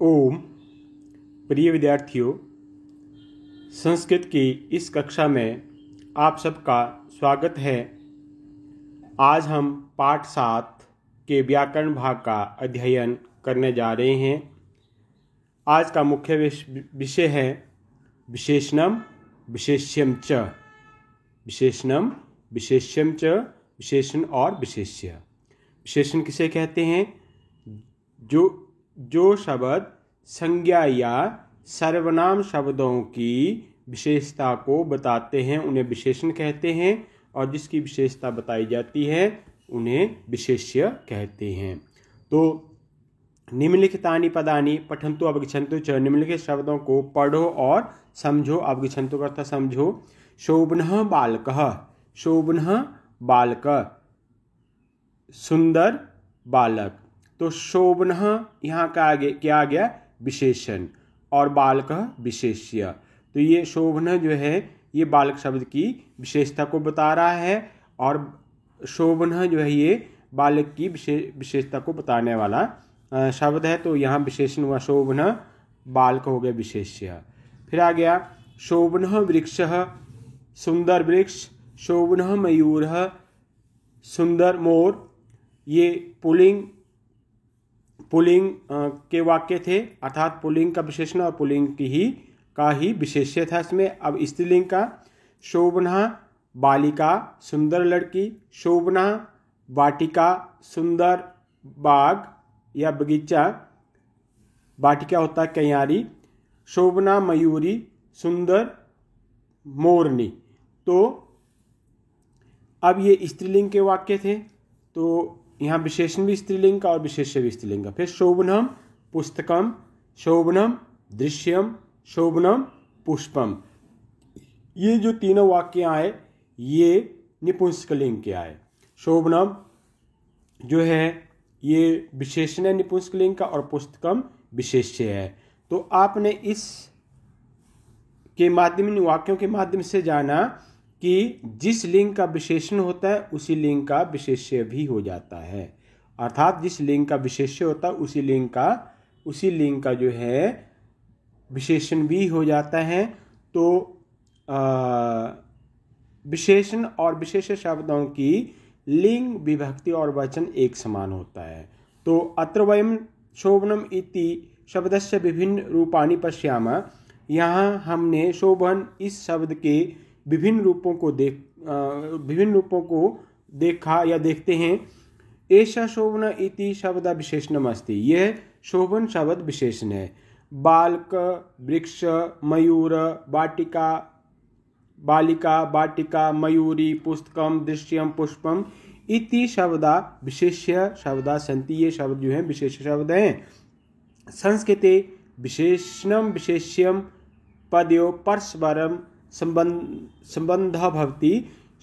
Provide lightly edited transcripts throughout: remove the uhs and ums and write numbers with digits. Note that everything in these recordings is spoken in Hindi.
ओम। प्रिय विद्यार्थियों, संस्कृत की इस कक्षा में आप सबका स्वागत है। आज हम पाठ 7 के व्याकरण भाग का अध्ययन करने जा रहे हैं। आज का मुख्य विषय है विशेषणम विशेष्यम च। विशेषणम विशेष्यम च, विशेषण और विशेष्य। विशेषण किसे कहते हैं? जो शब्द संज्ञा या सर्वनाम शब्दों की विशेषता को बताते हैं उन्हें विशेषण कहते हैं, और जिसकी विशेषता बताई जाती है उन्हें विशेष्य कहते हैं। तो निम्नलिखितानि पदानि पठन्तु अवगच्छन्तु च। निम्नलिखित शब्दों को पढ़ो और समझो। अवगच्छन्तु का अर्थ समझो। शोभनः बालकः, शोभनः बालक, सुंदर बालक। तो शोभनः यहाँ का आगे क्या आ गया? विशेषण, और बालकः विशेष्य। तो ये शोभनः जो है ये बालक शब्द की विशेषता को बता रहा है, और शोभनः जो है ये बालक की विशेषता को बताने वाला शब्द है। तो यहाँ विशेषण हुआ शोभनः, बालक हो गया विशेष्य। फिर आ गया शोभनः वृक्षः, सुंदर वृक्ष। शोभनः मयूरः, सुंदर मोर। ये पुल्लिंग के वाक्य थे, अर्थात पुल्लिंग का विशेषण और पुल्लिंग का ही विशेष्य था इसमें। अब स्त्रीलिंग का शोभना बालिका, सुंदर लड़की। शोभना वाटिका, सुंदर बाग या बगीचा। वाटिका होता है क्यारी। शोभना मयूरी, सुंदर मोरनी। तो अब ये स्त्रीलिंग के वाक्य थे, तो यहाँ विशेषण भी स्त्रीलिंग का और विशेष्य भी स्त्रीलिंग का। फिर शोभनम पुस्तकम, शोभनम दृश्यम, शोभनम पुष्पम। ये जो तीनों वाक्य आए ये निपुंसकलिंग के आए। शोभनम जो है ये विशेषण है निपुंसकलिंग का, और पुस्तकम विशेष्य है। तो आपने इस के माध्यम, वाक्यों के माध्यम से जाना कि जिस लिंग का विशेषण होता है उसी लिंग का विशेष्य भी हो जाता है। अर्थात जिस लिंग का विशेष्य होता है उसी लिंग का जो है विशेषण भी हो जाता है। तो विशेषण और विशेष्य शब्दों की लिंग, विभक्ति और वचन एक समान होता है। तो अत्र वयं शोभनम इति शब्दस्य विभिन्न रूपाणि पश्यामः। यहाँ हमने शोभन इस शब्द के विभिन्न रूपों को देखा या देखते हैं। एषा शोभन इति शब्द विशेषणम अस्ति। यह शोभन शब्द विशेषण है। बालक, वृक्ष, मयूर, वाटिका, बालिका, वाटिका, मयूरी, पुस्तकम, दृश्यम, पुष्पम इति शब्दा विशेष्य शब्दा सन्ति। ये शब्द जो हैं विशेष्य शब्द हैं। संस्कृते विशेषणम विशेष्यम पदयोः परस्परम संबंध भवति।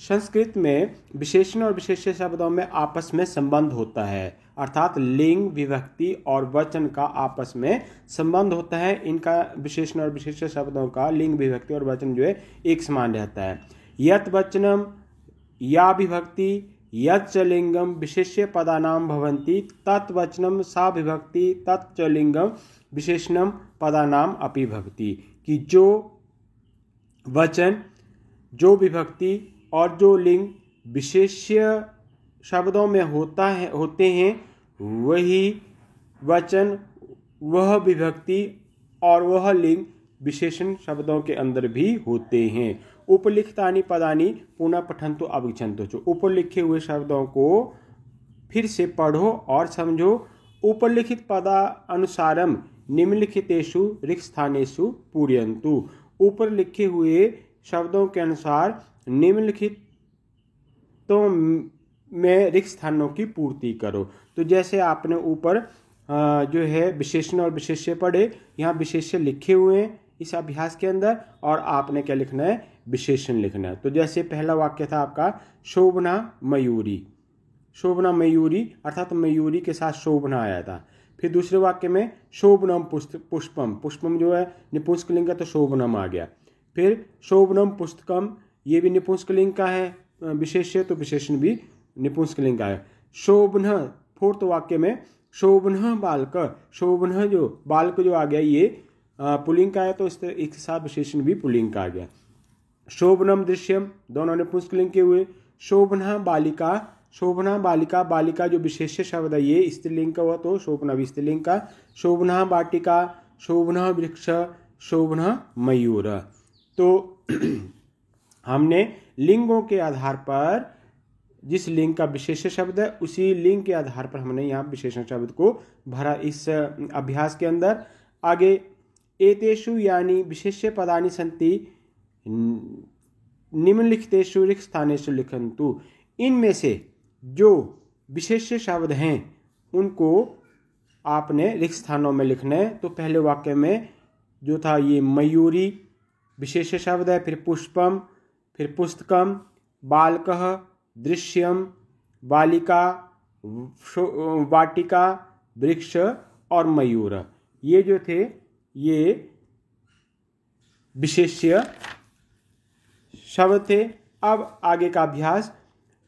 संस्कृत में विशेषण और विशेष्य शब्दों में आपस में संबंध होता है, अर्थात लिंग, विभक्ति और वचन का आपस में संबंध होता है। इनका विशेषण और विशेष्य शब्दों का लिंग, विभक्ति और वचन जो है एक समान रहता है। यत् वचनम या विभक्ति यच्च लिंगम विशेष्य पदानाम भवन्ति तत् वचनम सा विभक्ति तच्च लिंगम विशेषणम पदानाम अपि भवति। कि जो वचन, जो विभक्ति और जो लिंग विशेष्य शब्दों में होते हैं, वही वचन, वह विभक्ति और वह लिंग विशेषण शब्दों के अंदर भी होते हैं। उपलिखितानि पदानि पुनः पठन्तु अवगच्छन्तु च। ऊपर लिखे हुए शब्दों को फिर से पढ़ो और समझो। उपलिखित पदा अनुसारम निम्नलिखितेषु रिक्तस्थानेषु पूरयन्तु। ऊपर लिखे हुए शब्दों के अनुसार निम्नलिखितों में रिक्त स्थानों की पूर्ति करो। तो जैसे आपने ऊपर जो है विशेषण और विशेष्य पढ़े, यहाँ विशेष्य लिखे हुए हैं इस अभ्यास के अंदर, और आपने क्या लिखना है? विशेषण लिखना है। तो जैसे पहला वाक्य था आपका शोभना मयूरी। शोभना मयूरी अर्थात मयूरी के साथ शोभना आया था। फिर दूसरे वाक्य में शोभनम पुष्पम। पुष्पम जो है निपुंसकलिंग का, तो शोभनम आ गया। फिर शोभनम पुस्तकम, ये भी निपुंसकलिंग का है विशेष्य, तो विशेषण भी निपुंसकलिंग का है। शोभन, फोर्थ वाक्य में शोभनः बालक, शोभनः जो बालक जो आ गया ये पुल्लिंग का है, तो इस एक साथ विशेषण भी पुल्लिंग का आ गया। शोभनम दृश्यम दोनों ने पुंस्त्रीलिंग के हुए। शोभना बालिका, शोभना बालिका, बालिका जो विशेष्य शब्द है ये स्त्रीलिंग का हुआ, तो शोभना भी स्त्रीलिंग का। शोभना वाटिका, शोभना वृक्ष, शोभना मयूर। तो हमने लिंगों के आधार पर जिस लिंग का विशेष्य शब्द है उसी लिंग के आधार पर हमने यहाँ विशेषण शब्द को भरा इस अभ्यास के अंदर। आगे एतेषु यानी विशेष्य पदानि सन्ति निम्नलिखितेषु रिक्त स्थानेषु लिखन्तु। इनमें से जो विशेष्य शब्द हैं उनको आपने रिक्त स्थानों में लिखना है। तो पहले वाक्य में जो था ये मयूरी विशेष्य शब्द है, फिर पुष्पम, फिर पुस्तकम, बालकः, दृश्यम, बालिका, वाटिका, वृक्ष और मयूर, ये जो थे ये विशेष्य शब्द थे। अब आगे का अभ्यास।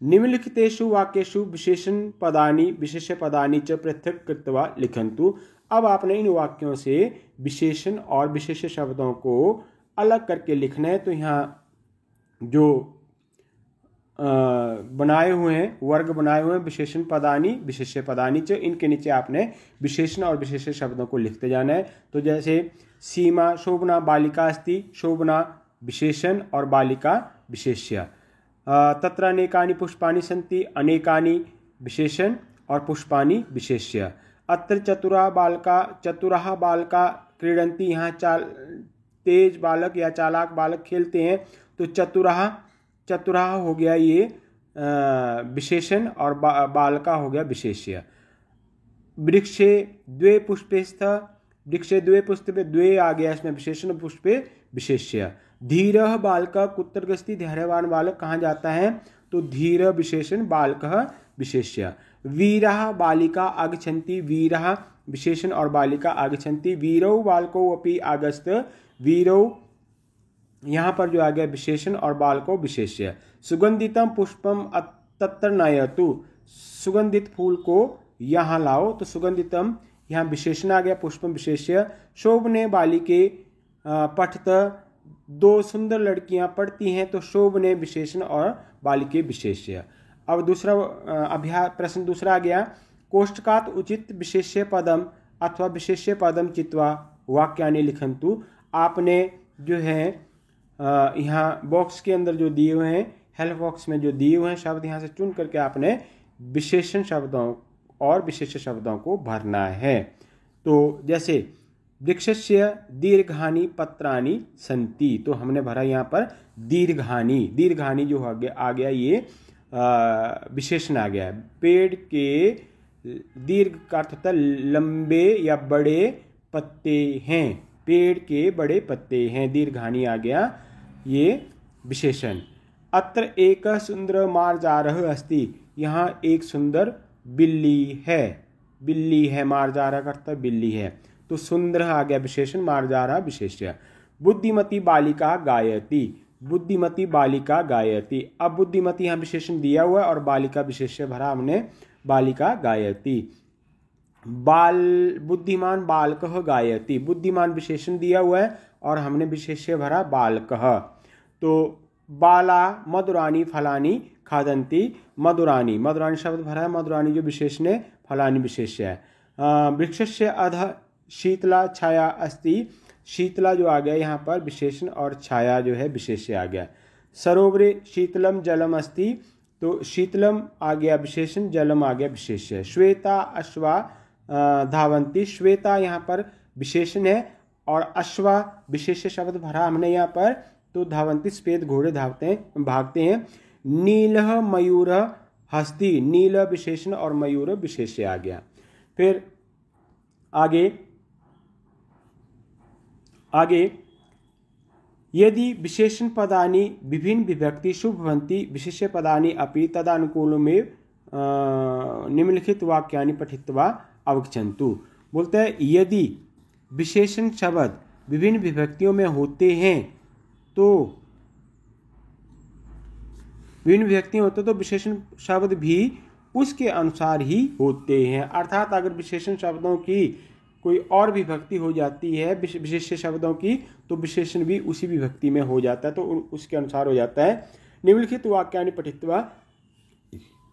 निम्नलिखितेषु वाक्येषु विशेषण पदानि विशेष्य पदानि च पृथक कृत्वा लिखन्तु। अब आपने इन वाक्यों से विशेषण और विशेष्य शब्दों को अलग करके लिखना है। तो यहाँ जो बनाए हुए हैं वर्ग बनाए हुए हैं विशेषण पदानि विशेष्य पदानि च, इनके नीचे आपने विशेषण और विशेष्य शब्दों को लिखते जाना है। तो जैसे सीमा शोभना बालिका अस्ति, शोभना विशेषण और बालिका विशेष्य। तत्र अनेकानि पुष्पाणि सन्ति, अनेकानि विशेषण और पुष्पाणि विशेष्य। अत्र चतुरा बालका, चतुरः बालका क्रीडन्ति, यहाँ तेज बालक या चालाक बालक खेलते हैं। तो चतुरः, चतुरः हो गया ये विशेषण और बालका हो गया विशेष्य। वृक्षे द्वे पुष्पे स्तः, वृक्षे द्वे पुष्पे, द्वे आ गया इसमें विशेषण, पुष्पे विशेष्य। धीरः बालकः कुत्र गच्छति, धैर्यवान बालक कहाँ जाता है, तो धीर विशेषण, बालकः विशेष्य। वीरः बालिका आगच्छन्ति, वीरः विशेषण और बालिका आगच्छन्ति। वीरौ बालकौ अपि आगस्त, वीरौ यहाँ पर जो आ गया विशेषण और बालको विशेष्य। सुगंधितम पुष्पम तत्र नयतु, सुगंधित फूल को यहाँ लाओ, तो सुगंधितम यहाँ विशेषण आ गया, पुष्पम विशेष्य। शोभने बालिके पठत, दो सुंदर लड़कियां पढ़ती हैं, तो शोभने विशेषण और बालिके विशेष्य। अब दूसरा अभ्यास प्रश्न दूसरा आ गया। कोष्ठकात उचित विशेष्य पदम अथवा विशेष्य पदम चित्वा वाक्यानि लिखन्तु। आपने जो है यहाँ बॉक्स के अंदर जो दिए हुए हैं, हेल्प बॉक्स में जो दिए हुए हैं शब्द, यहाँ से चुन करके आपने विशेषण शब्दों और विशेष्य शब्दों को भरना है। तो जैसे वृक्षस्य दीर्घानि पत्राणि सन्ति, तो हमने भरा यहाँ पर दीर्घानि, दीर्घानि जो आ गया ये विशेषण आ गया। पेड़ के दीर्घ का अर्थ होता है लंबे या बड़े पत्ते हैं, पेड़ के बड़े पत्ते हैं, दीर्घानि आ गया ये विशेषण। अत्र एक सुंदर मार्जारः अस्ति, यहाँ एक सुंदर बिल्ली है, बिल्ली है, मार्जारः का अर्थ बिल्ली है, तो सुंदर आ गया विशेषण, मार्जारः विशेष्य। बुद्धिमती बालिका गायति, बुद्धिमती बालिका गायति। अब बुद्धिमती यहाँ विशेषण दिया हुआ है और बालिका विशेष्य भरा हमने, बालिका गायति। बुद्धिमान बालकः गायति, बुद्धिमान विशेषण दिया हुआ है और हमने विशेष्य भरा बालकः। तो बाला मधुरानी फलानी खादन्ति, मधुरानी, मधुरानी शब्द भरा है, मधुरानी जो विशेषण है, फलानी विशेष्य है। वृक्षस्य अधः शीतला छाया अस्ति, शीतला जो आ गया यहाँ पर विशेषण और छाया जो है विशेष्य आ गया। सरोवरे शीतलम जलम अस्ति, तो शीतलम आ गया विशेषण, जलम आ गया विशेष्य। श्वेता अश्वा धावंती, श्वेता यहाँ पर विशेषण है और अश्वा विशेष्य शब्द भरा हमने यहाँ पर, तो धावंती श्वेत घोड़े धावते हैं, भागते हैं। नीलः मयूर हस्ति, नील विशेषण और मयूर विशेष्य आ गया। फिर आगे यदि विशेषण पदानि विभिन्न विभक्तिषु भवन्ति विशेष्य पदानि अपि तदानुकूलमेव निम्नलिखित वाक्यानि पठित्वा अवगच्छन्तु। बोलते हैं यदि विशेषण शब्द विभिन्न विभक्तियों में होते हैं तो विभिन्न विभक्तियां होते तो विशेषण शब्द भी उसके अनुसार ही होते हैं। अर्थात अगर विशेषण शब्दों की कोई और विभक्ति हो जाती है विशेष्य शब्दों की, तो विशेषण भी उसी विभक्ति में हो जाता है, तो उसके अनुसार हो जाता है। निम्नलिखित वाक्यानि पठित्वा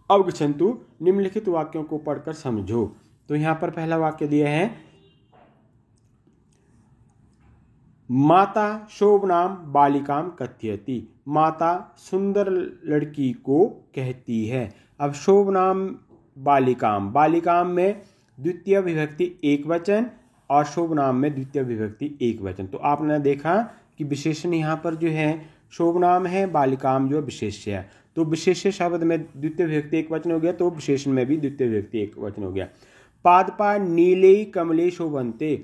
अवगच्छन्तु, निम्नलिखित वाक्यों को पढ़कर समझो। तो यहाँ पर पहला वाक्य दिया है, माता शोभनाम बालिकाम कथयति। माता सुंदर लड़की को कहती है। अब शोभनाम बालिकाम, बालिकाम में द्वितीय विभक्ति एक वचन और शोभनाम में द्वितीय विभक्ति एक वचन। तो आपने देखा कि विशेषण यहाँ पर जो है शोभनाम है, बालिकाम जो विशेष्य है। तो विशेष्य शब्द में द्वितीय विभक्ति एक वचन हो गया, तो विशेषण में भी द्वितीय विभक्ति एक वचन हो गया। पादपा नीले कमले शोभन्ते,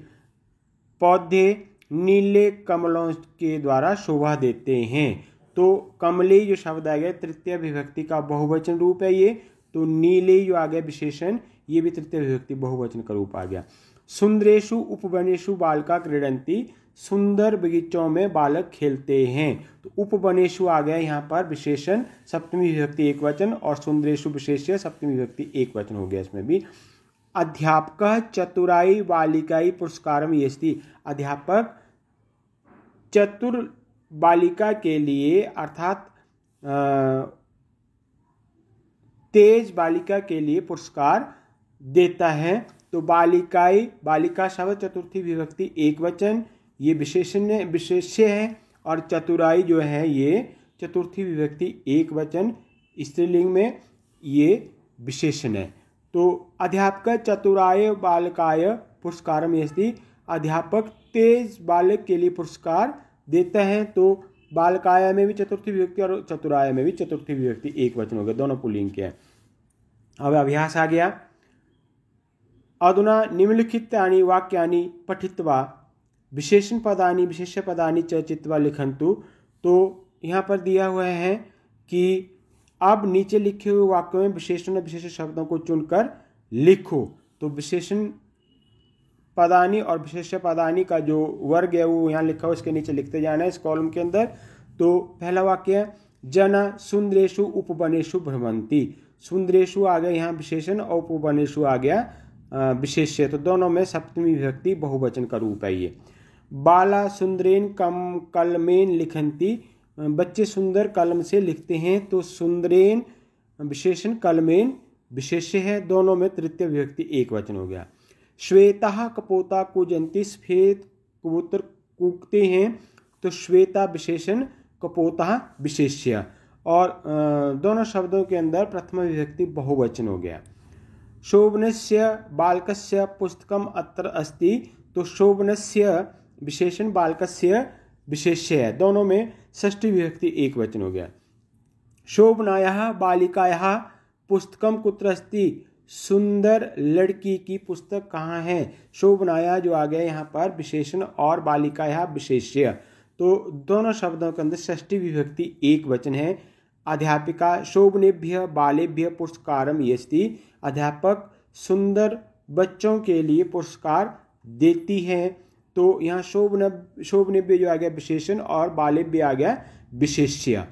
पौधे नीले कमलों के द्वारा शोभा देते हैं। तो कमले जो शब्द आ गया तृतीय विभक्ति का बहुवचन रूप है ये, तो नीले जो आ गया विशेषण, ये भी तृतीय विभक्ति बहुवचन का रूप आ गया। सुंदरेषु उपवनेषु बालका क्रीडन्ति, सुंदर बगीचों में बालक खेलते हैं। तो उपवनेषु आ गया यहाँ पर विशेषण सप्तमी विभक्ति एक वचन, और सुंदरेषु विशेष्य सप्तमी विभक्ति एक वचन हो गया इसमें भी। अध्यापक चतुराई बालिकाई पुरस्कारम यस्ति, अध्यापक चतुर बालिका के लिए अर्थात तेज बालिका के लिए पुरस्कार देता है। तो बालिकाई, बालिका शब्द चतुर्थी विभक्ति एक वचन, ये विशेष्य है, और चतुराई जो है ये चतुर्थी विभक्ति एक वचन स्त्रीलिंग में, ये विशेषण है। तो अध्यापक चतुराय बालकाय पुरस्कारम यस्ति, अध्यापक तेज बालक के लिए पुरस्कार देता है। तो बालकाय में भी चतुर्थी विभक्ति और चतुराय में भी चतुर्थी विभक्ति एक वचन हो गया, दोनों पुल्लिंग के हैं। अब अभ्यास आ गया। अधुना निम्नलिखितानि वाक्यानि पठित्वा विशेषण पदानि विशेष्य पदानि च चित्वा लिखन्तु। तो यहाँ पर दिया हुआ है कि अब नीचे लिखे हुए वाक्यों में विशेषण और विशेष्य शब्दों को चुनकर लिखो। तो विशेषण पदानि और विशेष्य पदानि का जो वर्ग है वो यहाँ लिखा हुआ, इसके नीचे लिखते जाना है इस कॉलम के अंदर। तो पहला वाक्य, जना सुंदरेषु उपवनेषु भ्रमन्ति। सुंदरेषु आ गया यहाँ विशेषण और उपवनेषु आ गया विशेष्य, तो दोनों में सप्तमी विभक्ति बहुवचन का रूप है ये। बाला सुंदरेन कलमेन लिखन्ति, बच्चे सुंदर कलम से लिखते हैं। तो सुंदरेन विशेषण, कलमेन विशेष्य है, दोनों में तृतीय विभक्ति एक वचन हो गया। श्वेता कपोता कूजन्ति, श्वेत कबूतर कूकते हैं। तो श्वेता विशेषण, कपोता विशेष्य, और दोनों शब्दों के अंदर प्रथम विभक्ति बहुवचन हो गया। शोभनस्य बालकस्य पुस्तकम अत्र अस्ति। तो शोभनस्य विशेषण, बालकस्य विशेष्य है, दोनों में षष्ठी विभक्ति एक वचन हो गया। शोभनायाः बालिकायाः पुस्तकम कुत्र अस्ति, सुंदर लड़की की पुस्तक कहाँ है। शोभनाया जो आ गया यहाँ पर विशेषण और बालिकायाः विशेष्य, तो दोनों शब्दों के अंदर षष्ठी विभक्ति एक वचन है। अध्यापिका शोभनेभ्य बालेभ्य पुरस्कारम यस्ति, अध्यापक सुंदर बच्चों के लिए पुरस्कार देती है। तो यहाँ शोभनेभ्य जो आ गया विशेषण और बालेभ्य आ गया विशेष्य।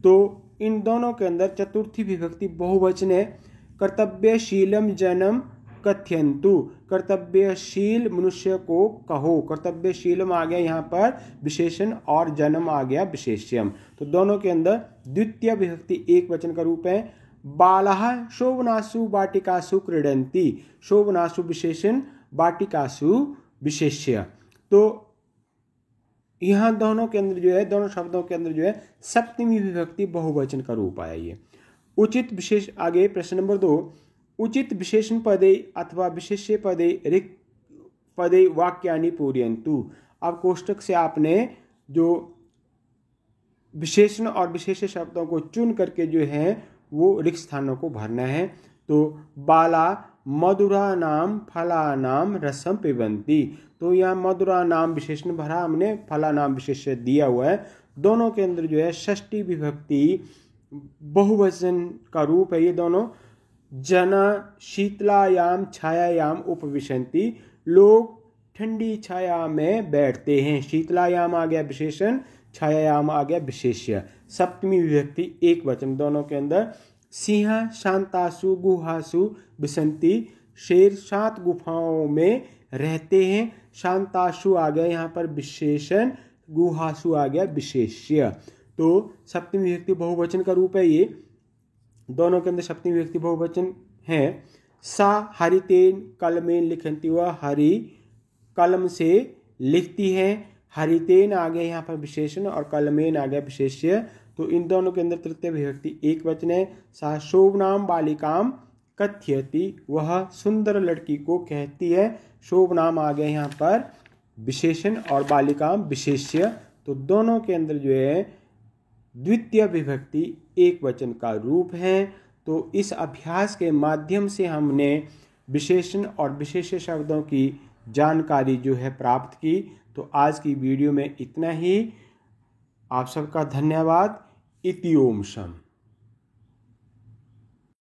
तो इन दोनों के अंदर चतुर्थी विभक्ति बहुवचन है। कर्तव्यशीलम जनम कथयन्तु, कर्तव्यशील मनुष्य को कहो। कर्तव्यशीलम आ गया यहाँ पर विशेषण और जन्म आ गया विशेष्यम, तो दोनों के अंदर द्वितीय विभक्ति एक वचन का रूप है। बालाः शोभनासु वाटिकासु क्रीडन्ति, शोभनासु विशेषण, वाटिकासु विशेष्य। तो यहाँ दोनों के अंदर जो है, दोनों शब्दों के अंदर जो है सप्तमी विभक्ति बहुवचन का रूप आया ये। उचित विशेष, आगे प्रश्न नंबर 2, उचित विशेषण पदे अथवा विशेष्य पदे रिक्त पदे वाक्यानि पूरयन्तु। अब कोष्टक से आपने जो विशेषण और विशेष्य शब्दों को चुन करके जो है वो रिक्त स्थानों को भरना है। तो बाला मधुरा नाम फला नाम रसम पिबन्ति, तो यहाँ मधुरा नाम विशेषण भरा हमने, फला नाम विशेष्य दिया हुआ है। दोनों के अंदर जो है षष्ठी विभक्ति बहुवचन का रूप है ये दोनों। जना शीतलायाम छायायाम उपविशन्ति, लोग ठंडी छाया में बैठते हैं। शीतलायाम आ गया विशेषण, छायायाम आ गया विशेष्य, सप्तमी विभक्ति एक वचन, दोनों के अंदर सिंह शांतासु गुहासु विसंति, शेर शांत गुफाओं में रहते हैं। शांतासु आ गया यहाँ पर विशेषण, गुहासु आ गया विशेष्य। तो सप्तमी विभक्ति बहुवचन का रूप है ये, दोनों के अंदर सप्तमी विभक्ति बहुवचन है। सा हरितेन कलमेन लिखन्ति, वह हरि कलम से लिखती है। हरितेन आ गया यहाँ पर विशेषण और कलमेन आ गया विशेष्य। तो इन दोनों के अंदर तृतीय विभक्ति एक वचन है। सा शोभनाम बालिकाम कथयति, वह सुंदर लड़की को कहती है। शोभनाम आ गया यहाँ पर विशेषण और बालिकाम विशेष्य। तो दोनों के अंदर जो है द्वितीय विभक्ति एक वचन का रूप है। तो इस अभ्यास के माध्यम से हमने विशेषण और विशेष्य शब्दों की जानकारी जो है प्राप्त की। तो आज की वीडियो में इतना ही। आप सबका धन्यवाद। इति ओम शम।